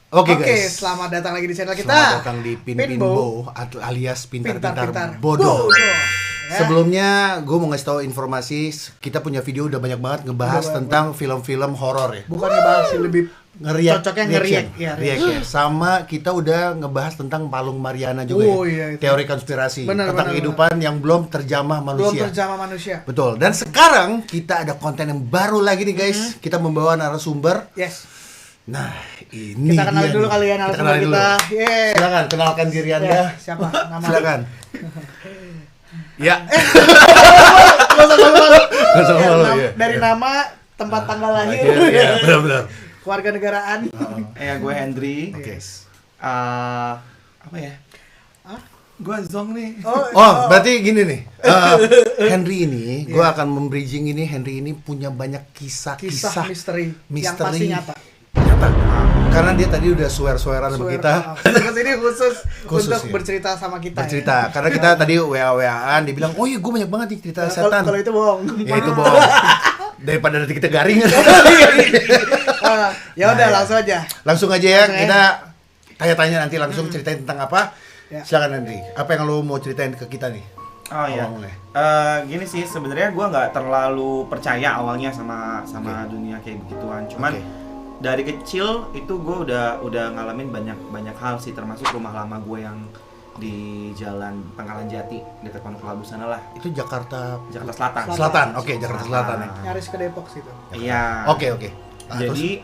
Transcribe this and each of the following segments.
Oke, Oke, guys. selamat datang lagi di channel kita. Selamat datang di Pinbo alias pintar-pintar bodoh. Ya. Sebelumnya gue mau ngasih tahu informasi, kita punya video udah banyak banget ngebahas tentang film-film horor ya. Bukan ngebahas sih, lebih Ngeriak, cocoknya ngeriak. Ya, ya. Sama kita udah ngebahas tentang Palung Mariana juga iya, itu. teori konspirasi Benar, tentang benar, kehidupan yang belum terjamah belum manusia. terjamah manusia. Betul. Dan sekarang kita ada konten yang baru lagi nih guys. Kita membawa narasumber. Yes. Nah, ini Kita kenalin dia dulu nih. kali ya Kita narasumber kenalin kita. dulu. Yeay. Silakan kenalkan diri Anda. Ya, siapa nama? Silakan. Ya. Gak usah malu-malu. Nggak usah malu, ya. Dari nama, tempat tanggal lahir, Ya, benar-benar. keluarga negaraan. Gue Hendry. Oke. Apa ya? Gue Zong nih. Oh, berarti gini nih. Henry ini, gue akan membridging ini. Henry ini punya banyak Kisah kisah misteri yang pasti nyata. Nyata. Karena dia tadi udah swear-swearan sama kita. Terus ini khusus Khusus, untuk ya. bercerita sama kita. Bercerita. Karena kita tadi WA-WAan, dia bilang, "Oh iya, gue banyak banget nih cerita Ya. setan." Kalau itu bohong. Ya itu bohong. Daripada nanti kita garing. Ya udah langsung aja. Langsung aja ya, Langsung ya. kita tanya-tanya nanti langsung ceritain tentang apa. Ya. Silakan Henry. Apa yang lo mau ceritain ke kita nih? Oh iya. Awalnya. Gini sih sebenarnya gue nggak terlalu percaya awalnya sama dunia kayak begituan. Cuman Oke. dari kecil itu gue udah ngalamin banyak hal sih, termasuk rumah lama gue yang di Jalan Pangkalan Jati dekat Pondok Labu sana lah, Itu Jakarta Jakarta Selatan. Selatan. Oke, Jakarta Selatan ya. Nyaris ke Depok situ. Iya. Oke. Ah, Jadi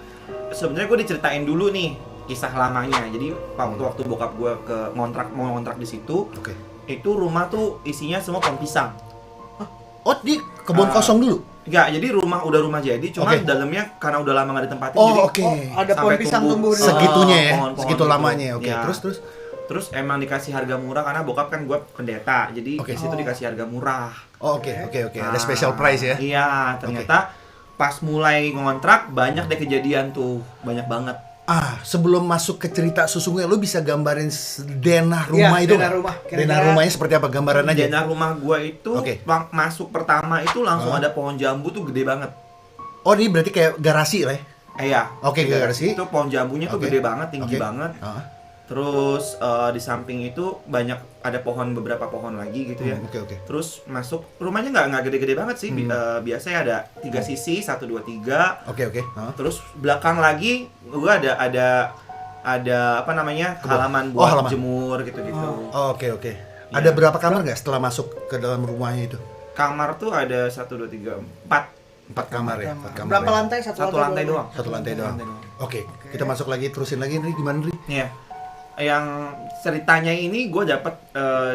sebenarnya gue diceritain dulu nih kisah lamanya. Jadi waktu bokap gue mau ngontrak di situ, Oke. itu rumah tuh isinya semua pohon pisang. Oh, di kebun kosong dulu. Enggak, jadi udah rumah jadi, cuman Oke. dalamnya karena udah lama nggak ditempatin, Oh, jadi oke. Ada pohon sampai pisang tumbuh tumbuh di Segitunya ya, pohon-pohon segitu gitu. lamanya. Oke. Ya. Terus. Emang dikasih harga murah karena bokap kan gue pendeta, jadi Oke. di situ dikasih harga murah. Oh, oke. Ada Nah, special price ya. Iya, ternyata pas mulai ngontrak banyak deh kejadian tuh, banyak banget. Sebelum masuk ke cerita sesungguhnya, lu bisa gambarin denah rumah Iya, itu denah nggak? rumah. Kira-kira- Denah rumahnya seperti apa? Gambaran aja. Denah rumah gue itu Oke. masuk pertama itu langsung ada pohon jambu tuh gede banget. Oh, ini berarti kayak garasi lah ya? Iya. Oke, garasi. Itu pohon jambunya tuh Oke. gede banget, tinggi Oke. banget. Ah. Terus di samping itu ada beberapa pohon lagi gitu ya. Oke. Terus masuk rumahnya nggak gede-gede banget sih. Biasanya ada 3 sisi, 1, 2, 3. Oke. Terus belakang lagi gua ada apa namanya, halaman Oh, buat halaman. jemur gitu-gitu. Oh, oke. Ada berapa kamar nggak setelah masuk ke dalam rumahnya itu? Kamar tuh ada 1, 2, 3, 4. 4 kamar ya? 4 kamar Berapa ya? lantai? Satu lantai doang. Satu lantai doang. Oke, kita masuk lagi, terusin lagi Ri, gimana Ri? Iya. Yang ceritanya ini gue dapat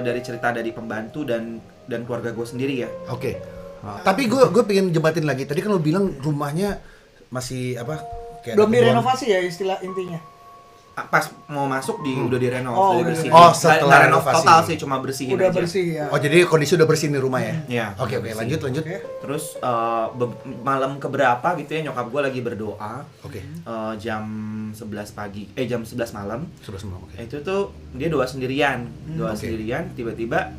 dari cerita dari pembantu dan keluarga gue sendiri ya. Oke. Tapi gue pengen jembatin lagi. Tadi kan lo bilang rumahnya masih apa? Kayak Belum ada kebun. direnovasi ya istilah intinya. Pas mau masuk udah direnov, Oh, udah udah bersihin. direnov. Oh, setelah Nggak renov renovasi. total sih, cuma bersihin Udah aja. bersih ya. Oh, jadi kondisi udah bersih nih rumah ya? Iya. Oke, lanjut. Oke. Terus malam keberapa gitu ya, nyokap gue lagi berdoa. Oke. Jam 11 pagi, jam 11 malam. 11 malam, oke. Itu tuh dia doa sendirian, Oke. tiba-tiba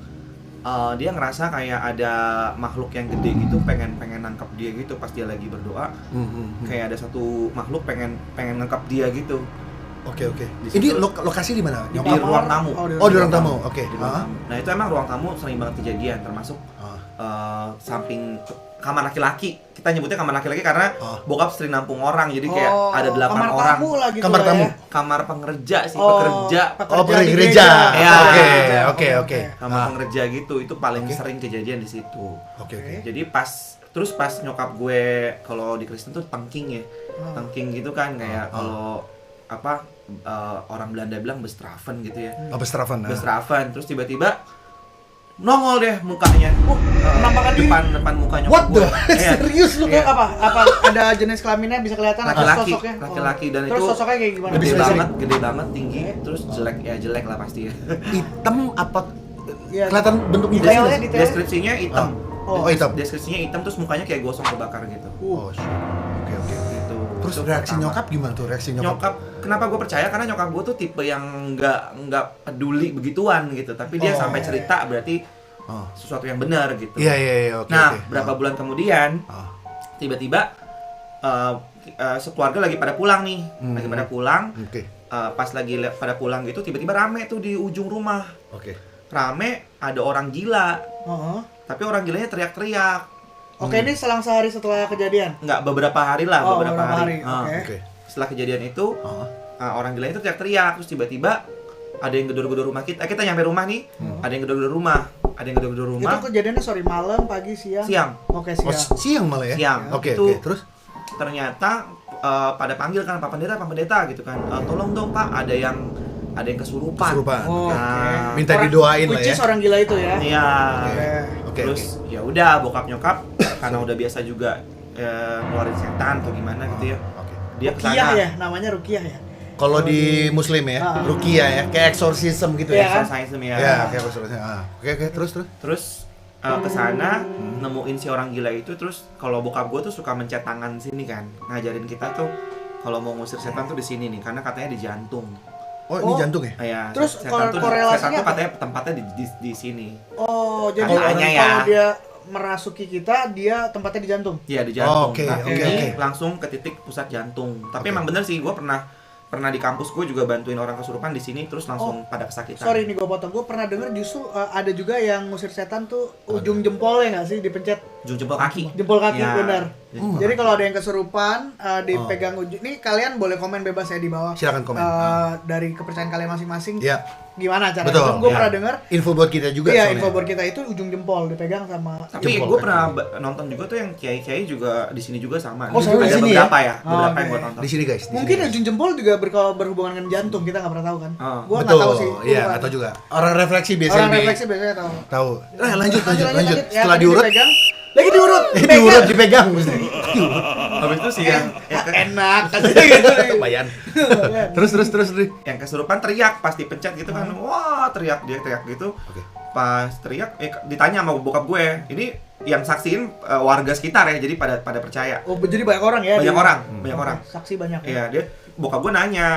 dia ngerasa kayak ada makhluk yang gede gitu pengen nangkap dia gitu pas dia lagi berdoa. Kayak ada satu makhluk pengen nangkap dia gitu. Oke. Di Ini situ- lokasi di mana? Di Nyokap? ruang tamu. Oh, di ruang tamu. Oke. Di ruang tamu. Nah itu emang ruang tamu sering banget kejadian, termasuk samping kamar laki-laki. Kita nyebutnya kamar laki-laki karena bokap sering nampung orang, jadi kayak ada 8 kamar orang. Tamu lah gitu Kamar lah tamu. ya. Kamar pengerja sih, Oh, pekerja. Oh, di gereja. Ya. Oke. Kamar pengerja gitu, itu paling Oke. sering kejadian di situ. Oke. Jadi pas nyokap gue kalau di Kristen tuh tangking ya. Tangking gitu kan kayak kalau apa orang Belanda bilang bestrafen gitu ya. Bestrafen. Bestrafen, terus tiba-tiba nongol deh mukanya. Penampakan diri. Depan muka nyokap What gue. the? Serius lu? Iya. Apa ada jenis kelaminnya bisa kelihatan atau Laki-laki, sosoknya? laki-laki, dan Terus itu sosoknya kayak gimana? Lebih spesifik. gede banget, tinggi, terus jelek lah pasti ya. Hitam apa? Iya. Kelihatan bentuk Detailnya, mukanya? detail. Deskripsinya hitam. Oh, hitam. Deskripsinya hitam, terus mukanya kayak gosong kebakar gitu. Oh, shit. Oke. Gitu. Terus Itu reaksi pertama. nyokap gimana tuh? Nyokap, kenapa gue percaya? Karena nyokap gue tuh tipe yang nggak peduli begituan gitu, tapi dia Oh. sampai cerita berarti sesuatu yang benar gitu. Iya, oke. Nah, berapa bulan kemudian tiba-tiba sekeluarga lagi pada pulang nih, lagi pada pulang. Oke. pas lagi pada pulang gitu tiba-tiba rame tuh di ujung rumah. Oke. Rame, ada orang gila. Tapi orang gilanya teriak-teriak. Oke, ini selang sehari setelah kejadian? Enggak, beberapa hari lah, beberapa hari. Oke. Setelah kejadian itu, orang gilanya itu teriak-teriak, terus tiba-tiba ada yang gedor-gedor rumah kita. Kita nyampe rumah nih, ada yang gedor-gedor rumah. Itu kejadiannya malam, pagi, siang? Siang. Oke, siang. Siang malah ya? Siang. Oke, terus? Ternyata pada panggil kan Pak Pendeta gitu kan. Tolong dong Pak, ada yang kesurupan. Nah, minta didoain lah ya. Which is orang gila itu ya. Iya. Oke. Terus ya udah bokap nyokap karena udah biasa juga ngeluarin setan atau gimana gitu ya. Dia kesana. Ruqyah ya, namanya Ruqyah ya. Kalau di Muslim ya, Ruqyah ya, kayak exorcism gitu ya. Exorcism ya. Ya, kayak exorcism. Oke, terus. Terus kesana nemuin si orang gila itu, terus kalau bokap gue tuh suka mencet tangan sini kan, ngajarin kita tuh kalau mau ngusir setan tuh di sini nih, karena katanya di jantung. Oh, ini jantung ya? Iya. Terus setan korelasinya tuh apa? katanya tempatnya di sini. Oh, jadi Katanya ya. kalau dia merasuki kita, dia tempatnya di jantung. Iya, di jantung. Oke. Ini langsung ke titik pusat jantung. Tapi emang bener sih, gue pernah di kampus gue juga bantuin orang kesurupan di sini, terus langsung pada kesakitan. Sorry nih gue potong, gue pernah denger justru ada juga yang ngusir setan tuh ujung jempolnya nggak sih, dipencet Ujung jempol kaki. jempol kaki, Ya. benar. Jadi kalau ada yang kesurupan dipegang ujung, ini kalian boleh komen bebas ya di bawah. Silakan komen. Dari kepercayaan kalian masing-masing. Iya. Gimana caranya? Betul. Gue Ya. pernah denger. Info buat kita juga Iya, soalnya. info buat kita itu ujung jempol dipegang sama. Tapi Jempol gue kaki. pernah nonton juga tuh yang kiai-kiai juga di sini juga sama. Oh, sama di ada sini beberapa ya, beberapa oke. yang gue tonton. Di sini guys. di Mungkin sini, guys. ujung jempol juga berhubungan dengan jantung, kita nggak pernah tahu kan? Gue nggak Betul. tahu sih. Iya, nggak tahu juga. Orang refleksi biasanya. Orang refleksi biasanya tahu. Tahu. Lanjut. Ya, Setelah tadi diurut, dipegang, lagi diurut. diurut dipegang mesti. Habis itu sih yang Enak katanya gitu. Lumayan. Terus. yang kesurupan teriak pas dipencet gitu kan. Wah, teriak gitu. Oke. Pas teriak ditanya sama bokap gue. Ini yang saksiin warga sekitar ya. Jadi pada percaya. Oh, jadi banyak orang ya? Banyak orang. Saksi banyak. Iya, dia bokap gue nanya,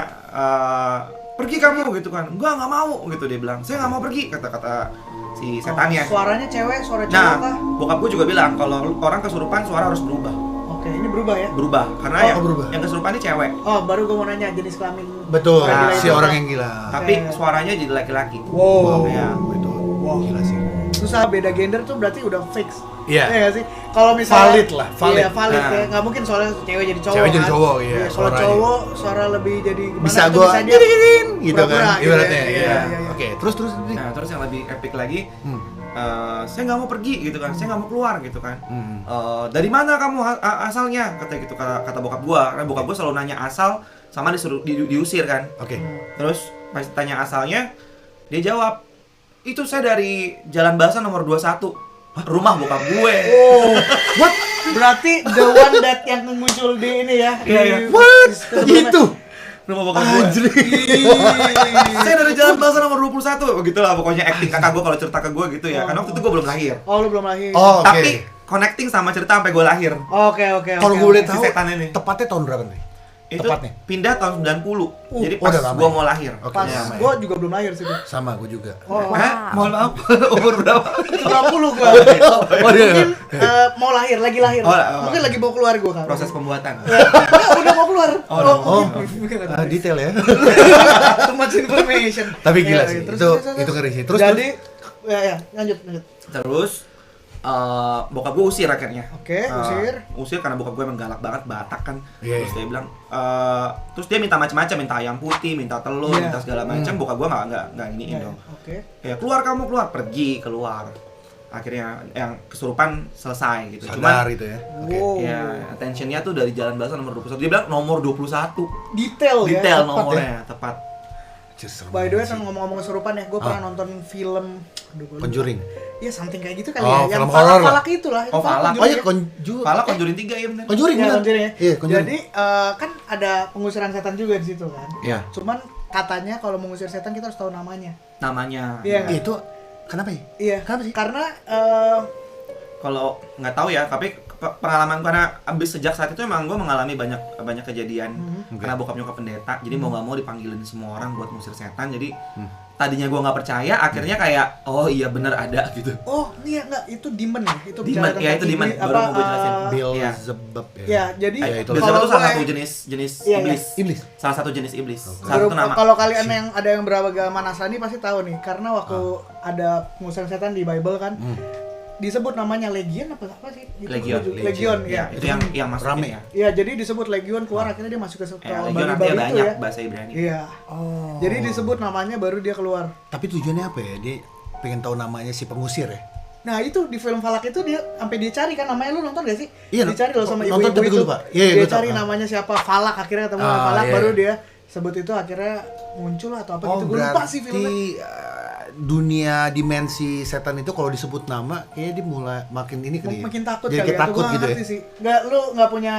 pergi kamu gitu kan. Nggak mau gitu dia bilang. Saya nggak mau pergi kata si setannya. Suaranya cewek, suara cowok Nah, kah? bokap gue juga bilang kalau orang kesurupan suara harus berubah. Oke, ini berubah ya? Berubah karena berubah. yang kesurupan ini cewek. Oh, baru gue mau nanya jenis kelamin. Betul. orang gila Si itu orang apa? yang gila. Tapi suaranya jadi laki-laki. Wow. Ya. Betul. Wow. Gila sih. Susah beda gender tuh berarti udah fix. Iya. Iya nggak sih? Kalau misalnya Valid lah, valid. Iya, valid Nah. ya. Nggak mungkin soalnya cewek jadi cowok. Cewek jadi kan? cowok, iya, Kalau suaranya. cowok suara lebih jadi gimana? Bisa atau gua bisa dia gini gitu kan. pura-pura gitu Ibaratnya. ya. Iya. Iya. Oke, terus. Nah, terus yang lebih epic lagi, saya nggak mau pergi gitu kan, saya nggak mau keluar gitu kan. Dari mana kamu asalnya? Kata bokap gua, karena bokap gua selalu nanya asal, sama disuruh diusir kan. Oke. Terus pas tanya asalnya, dia jawab, itu saya dari Jalan Bahasa nomor 21. Rumah bokap gue. Oh, what? Berarti the one that yang muncul di ini ya? Iya, iya. What? Sebelumnya. Itu. Rumah bokap gue. Anjir. Saya dari Jalan Bahasa nomor 21. Begitulah pokoknya acting kakak gue kalau cerita ke gue gitu ya. Karena waktu itu gue belum lahir. Oh, lu belum lahir. Oh, oke. Tapi connecting sama cerita sampai gue lahir. Oke. Kalau gue boleh Si tahu, setan ini. tepatnya tahun berapa nih? Itu Tepatnya. pindah tahun 90. Jadi udah pas lama gue ya? mau lahir. Oke. Pas Iya, gue juga belum lahir sih. Sama gue juga. Oh, Hah? Mohon maaf. Umur berapa? 90 gue. Oh, iya. Mungkin mau lahir, lagi lahir. Oh, Mungkin lagi mau keluar gue kan. Proses pembuatan. Udah mau keluar. Oh, mungkin detail ya. too much information. Tapi gila Iya, sih. terus, Itu ngeri sih. Terus jadi ya, lanjut. Terus bokap gue usir akhirnya. Oke, usir. Usir karena bokap gue emang galak banget, Batak kan. Iya, Terus iya. dia bilang, terus dia minta macam-macam, minta ayam putih, minta telur, Iya. minta segala macam. Bokap gue nggak iniin dong. Oke. Ya keluar kamu keluar, pergi keluar. Akhirnya yang kesurupan selesai gitu. sadar itu ya. Oke. Wow. Ya attentionnya tuh dari Jalan Bahasa nomor 21. Dia bilang nomor 21. Detail ya. Detail tepat nomornya, ya. tepat. Anjir, serem By the way, banget kan sih. ngomong-ngomong kesurupan ya, gue pernah nonton film gua lupa. Conjuring. Iya, something kayak gitu kali Oh, ya. Yang film horor lah. falak itu lah. Oh, falak. Oh iya, Conjuring ya. Pala Conjuring 3 ya bener. Conjuring Iya, benar. Conjuring ya. Iya, Conjuring. Jadi kan ada pengusiran setan juga di situ kan. Iya. Cuman katanya kalau mengusir setan kita harus tahu namanya. Namanya. Iya. Itu kenapa ya? Iya. Kenapa sih? Karena Kalau nggak tahu ya, tapi pengalaman karena abis sejak saat itu emang gue mengalami banyak kejadian karena bokap nyokap pendeta, jadi mau nggak mau dipanggilin semua orang buat ngusir setan. Jadi tadinya gue nggak percaya, akhirnya kayak oh iya bener ada gitu. Oh iya nggak, itu demon ya, itu Demon, ya itu demon. Baru mau gue jelasin. Beelzebub Ya, jadi itu. Beelzebub itu kalau salah gue- satu jenis Iya, iblis. Iblis. Salah satu jenis iblis. Baru- Satu nama. Kalau kalian yang ada yang beragama Nasrani pasti tahu nih, karena waktu ada pengusiran setan di Bible kan, disebut namanya Legion apa sih? Itu Legion. ya. Itu yang masuk Rame. ya. Iya, jadi disebut Legion, keluar akhirnya dia masuk ke Legion babi-babi artinya itu banyak ya. bahasa Ibrani. Iya. Oh. Jadi disebut namanya baru dia keluar. Tapi tujuannya apa ya? Dia pengen tahu namanya si pengusir ya? Nah itu di film Falak itu dia sampai dia cari kan namanya, lu nonton gak sih? Iya, Dicari loh sama nonton ibu-ibu tapi itu. gue lupa. Iya, Dia gue tahu. cari namanya siapa, Falak, akhirnya ketemu sama Ah, Falak, iya. baru dia sebut itu, akhirnya muncul atau apa gitu. Gue lupa sih filmnya. Dunia dimensi setan itu kalau disebut nama kayaknya dia mulai makin ini kali ya. Makin takut Jadi kali kayak ya. takut Gua gitu ya. ngerti sih. Nggak, lu nggak punya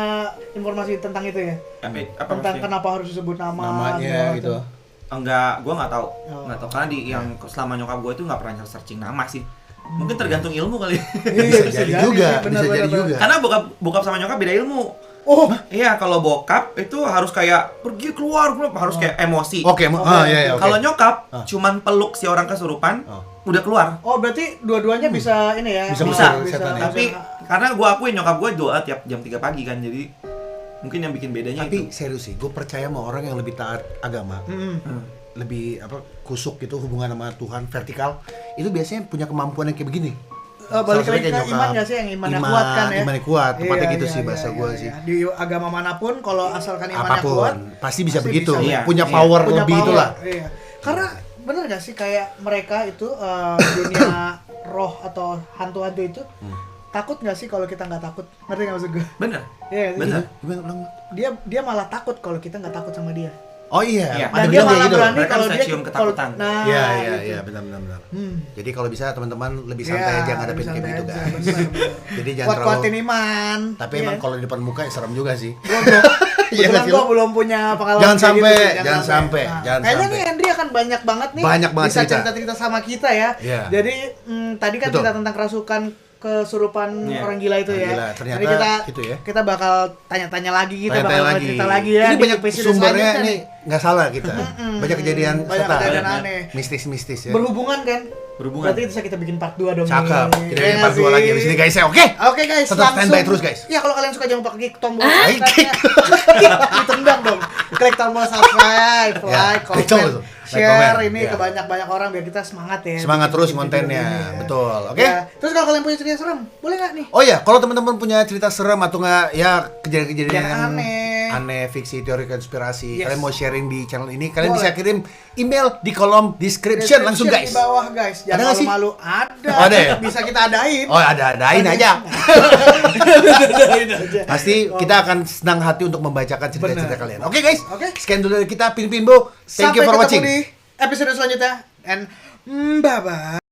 informasi tentang itu ya? Apa Tentang maksudnya? kenapa harus disebut nama Namanya segala gitu. macam. Enggak, gue nggak tahu. Oh. Nggak tahu karena di yang selama nyokap gue itu nggak pernah searching nama sih. Mungkin tergantung ilmu kali. Iya, Bisa jadi juga, sih, benar, bisa jadi benar, juga. Karena bokap sama nyokap beda ilmu. Oh, Iya, kalau bokap itu harus kayak pergi keluar, harus kayak emosi. Oke, iya oke. Kalau nyokap cuman peluk si orang kesurupan, udah keluar. oh berarti dua-duanya bisa ini ya? Bisa ngusir setan ya. Tapi karena gue akuin nyokap gue doa tiap jam 3 pagi kan, jadi mungkin yang bikin bedanya Tapi itu. serius sih, gue percaya sama orang yang lebih taat agama, lebih kusuk gitu hubungan sama Tuhan, vertikal, itu biasanya punya kemampuan yang kayak begini. Balik Salah lagi satunya ke kayak iman nyokap. nggak sih, yang imannya kuat kan ya? Imannya kuat, tepatnya Iya, gitu iya, sih bahasa iya, gue iya, sih. iya. Di agama manapun kalau asalkan imannya Apapun, kuat pasti bisa begitu. Iya, Punya iya. power punya lebih power. itulah. Iya. Karena bener gak sih kayak mereka itu dunia roh atau hantu-hantu itu takut nggak sih kalau kita nggak takut? Ngerti nggak maksud gue? Bener. Iya, Bener. Gimana ulang? dia malah takut kalau kita nggak takut sama dia. Oh iya, Iya. ada Dan dia bilang kayak malah gitu. berani Mereka kalau bisa dia cium ketakutan. Nah, Iya, gitu. iya, benar. Jadi kalau bisa teman-teman lebih santai Iya, aja ngadepin lebih kayak gitu santai guys. aja, bener. Jadi jangan Kuat-kuatin terlalu. iman. Tapi Iya. emang kalau di depan muka ya serem juga sih. Iya, Iya nggak sih, gue Lo? belum punya pengalaman Jangan kayak sampai, gitu, jangan sampai, Nah, jangan kayaknya sampai. nih Henry akan banyak banget nih Banyak banget bisa cerita. cerita-cerita sama kita ya. Iya. Jadi tadi kan Betul. kita tentang kerasukan kesurupan Iya. orang gila itu Orang ya. gila. Ternyata Jadi kita itu ya. kita bakal tanya-tanya lagi, kita Tanya-tanya bakal lagi. cerita lagi ya. Ini di banyak episode sumbernya selanjutnya nih nggak salah kita. Banyak kejadian Banyak setan. kejadian aneh. Mistis-mistis ya. Berhubungan kan? Berhubungan. Berarti bisa kita bikin part 2 dong. Cakep. nih. Kita Iya bikin part nggak 2 lagi sih? di sini guys ya. Oke. Oke guys, Tetap standby terus, guys. Ya kalau kalian suka jangan lupa klik tombol Ay, subscribe-nya. Ditendang dong. Klik tombol subscribe, Ya, like, klik tombol comment, tuh. Like, share comment. ini Ya. ke banyak-banyak orang biar kita semangat ya. Semangat terus bikin kontennya. video ini ya. Betul. Oke. Ya. Terus kalau kalian punya cerita serem, boleh nggak nih? Oh ya, kalau teman-teman punya cerita serem atau nggak ya kejadian-kejadian Yang yang aneh. fiksi, teori konspirasi, Yes. kalian mau sharing di channel ini, kalian Boleh. bisa kirim email di kolom description langsung guys. Di bawah guys. Ada Jangan nggak sih? malu-malu. Ada. Oh, ada ya? Bisa kita adain. Oh, adain aja. Adain aja. Pasti kita aakan senang hati untuk membacakan cerita-cerita Benar. kalian. Oke guys. Oke. Sekian dulu dari kita Pin Pinbo. Thank you Sampai for ketemu watching. di episode selanjutnya. And bye-bye.